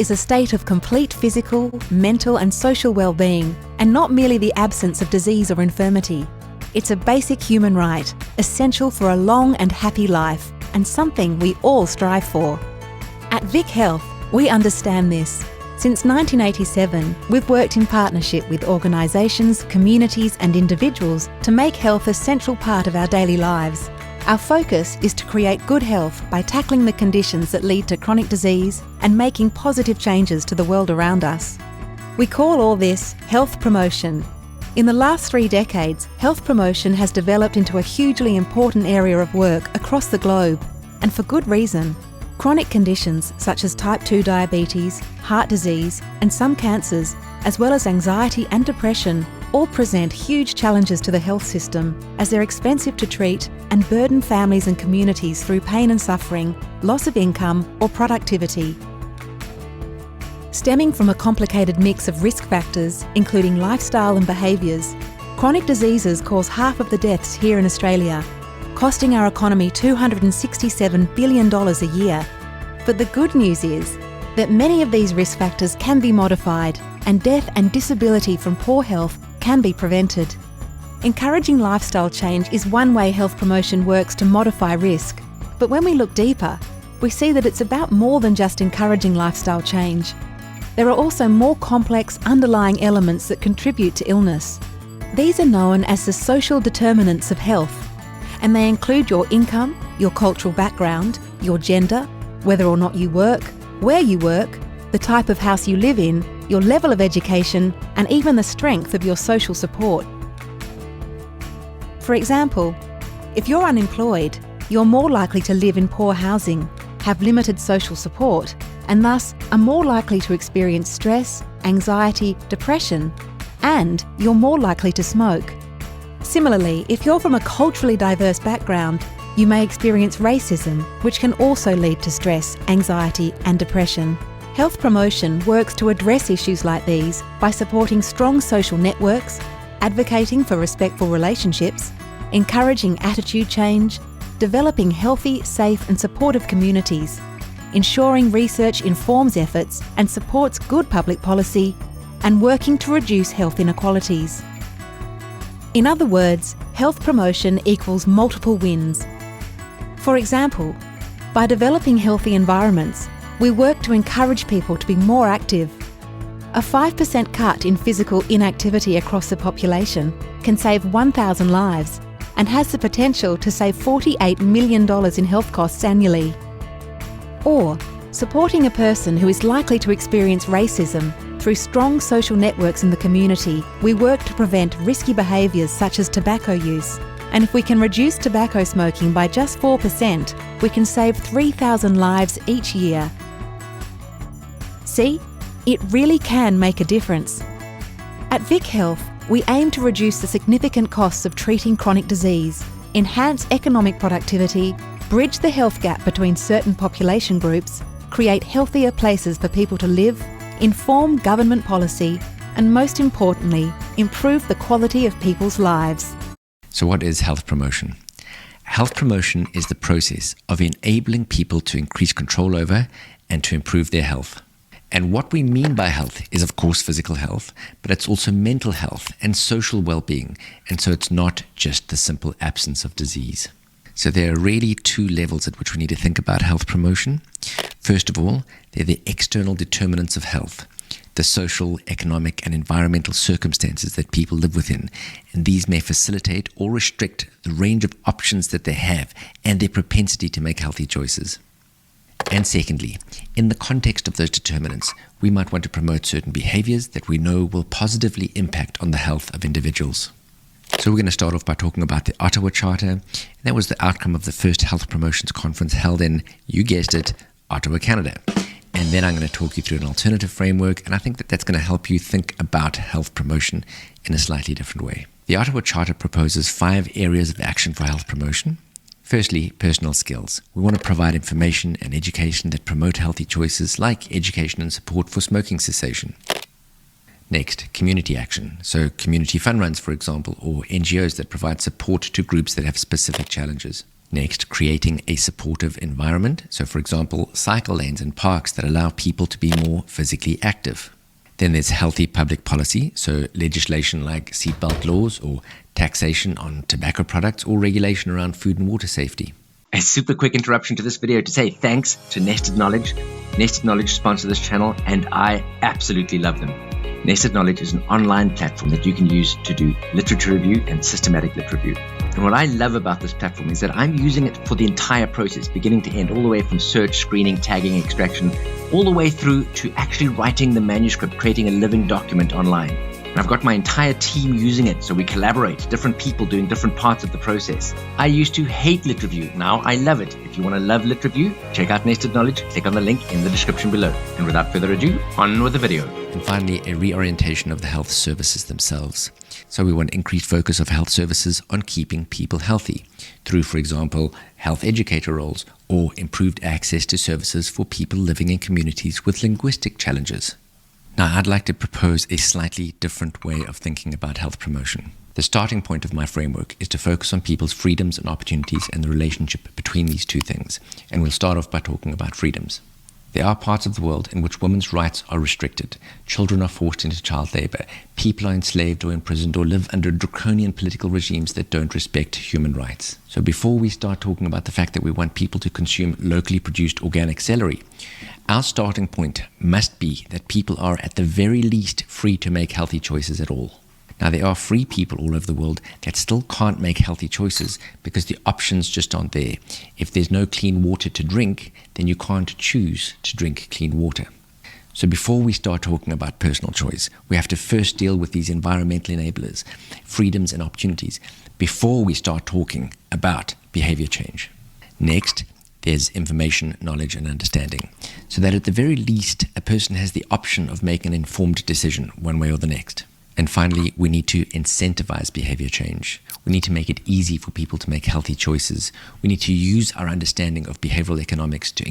is a state of complete physical, mental and social well-being, and not merely the absence of disease or infirmity. It's a basic human right, essential for a long and happy life, and something we all strive for. At Vic Health, we understand this. Since 1987, we've worked in partnership with organisations, communities and individuals to make health a central part of our daily lives. Our focus is to create good health by tackling the conditions that lead to chronic disease and making positive changes to the world around us. We call all this health promotion. In the last 3 decades, health promotion has developed into a hugely important area of work across the globe, and for good reason. Chronic conditions such as type 2 diabetes, heart disease and some cancers, as well as anxiety and depression, all present huge challenges to the health system as they're expensive to treat and burden families and communities through pain and suffering, loss of income or productivity. Stemming from a complicated mix of risk factors, including lifestyle and behaviours, chronic diseases cause half of the deaths here in Australia, costing our economy $267 billion a year. But the good news is that many of these risk factors can be modified, and death and disability from poor health can be prevented. Encouraging lifestyle change is one way health promotion works to modify risk. But when we look deeper, we see that it's about more than just encouraging lifestyle change. There are also more complex underlying elements that contribute to illness. These are known as the social determinants of health, and they include your income, your cultural background, your gender, whether or not you work, where you work, the type of house you live in, your level of education, and even the strength of your social support. For example, if you're unemployed, you're more likely to live in poor housing, have limited social support, and thus are more likely to experience stress, anxiety, depression, and you're more likely to smoke. Similarly, if you're from a culturally diverse background, you may experience racism, which can also lead to stress, anxiety and depression. Health promotion works to address issues like these by supporting strong social networks, advocating for respectful relationships, encouraging attitude change, developing healthy, safe and supportive communities, ensuring research informs efforts and supports good public policy, and working to reduce health inequalities. In other words, health promotion equals multiple wins. For example, by developing healthy environments, we work to encourage people to be more active. A 5% cut in physical inactivity across the population can save 1,000 lives and has the potential to save $48 million in health costs annually. Or, supporting a person who is likely to experience racism through strong social networks in the community, we work to prevent risky behaviours such as tobacco use. And if we can reduce tobacco smoking by just 4%, we can save 3,000 lives each year. See, it really can make a difference. At Vic Health, we aim to reduce the significant costs of treating chronic disease, enhance economic productivity, bridge the health gap between certain population groups, create healthier places for people to live, inform government policy, and most importantly, improve the quality of people's lives. So what is health promotion? Health promotion is the process of enabling people to increase control over and to improve their health. And what we mean by health is, of course, physical health, but it's also mental health and social well-being. And so it's not just the simple absence of disease. So there are really 2 levels at which we need to think about health promotion. First of all, they're the external determinants of health, the social, economic, and environmental circumstances that people live within. And these may facilitate or restrict the range of options that they have and their propensity to make healthy choices. And secondly, in the context of those determinants, we might want to promote certain behaviors that we know will positively impact on the health of individuals. So we're going to start off by talking about the Ottawa Charter. That was the outcome of the first health promotions conference held in, you guessed it, Ottawa, Canada. And then I'm going to talk you through an alternative framework, and I think that that's going to help you think about health promotion in a slightly different way. The Ottawa Charter proposes 5 areas of action for health promotion. Firstly, personal skills. We want to provide information and education that promote healthy choices like education and support for smoking cessation. Next, community action. So community fund runs, for example, or NGOs that provide support to groups that have specific challenges. Next, creating a supportive environment. So, for example, cycle lanes and parks that allow people to be more physically active. Then there's healthy public policy, so legislation like seatbelt laws or taxation on tobacco products or regulation around food and water safety. A super quick interruption to this video to say thanks to Nested Knowledge. Nested Knowledge sponsor this channel and I absolutely love them. Nested Knowledge is an online platform that you can use to do literature review and systematic lit review. And what I love about this platform is that I'm using it for the entire process, beginning to end, all the way from search, screening, tagging, extraction, all the way through to actually writing the manuscript, creating a living document online. And I've got my entire team using it, so we collaborate, different people doing different parts of the process. I used to hate lit review. Now I love it. If you want to love lit review, check out Nested Knowledge. Click on the link in the description below. And without further ado, on with the video. And finally, a reorientation of the health services themselves. So we want increased focus of health services on keeping people healthy through, for example, health educator roles or improved access to services for people living in communities with linguistic challenges. Now, I'd like to propose a slightly different way of thinking about health promotion. The starting point of my framework is to focus on people's freedoms and opportunities and the relationship between these two things. And we'll start off by talking about freedoms. There are parts of the world in which women's rights are restricted. Children are forced into child labor. People are enslaved or imprisoned or live under draconian political regimes that don't respect human rights. So before we start talking about the fact that we want people to consume locally produced organic celery, our starting point must be that people are at the very least free to make healthy choices at all. Now, there are free people all over the world that still can't make healthy choices because the options just aren't there. If there's no clean water to drink, then you can't choose to drink clean water. So before we start talking about personal choice, we have to first deal with these environmental enablers, freedoms and opportunities, before we start talking about behavior change. Next, there's information, knowledge, and understanding, so that at the very least, a person has the option of making an informed decision one way or the next. And finally, we need to incentivize behavior change. We need to make it easy for people to make healthy choices. We need to use our understanding of behavioral economics to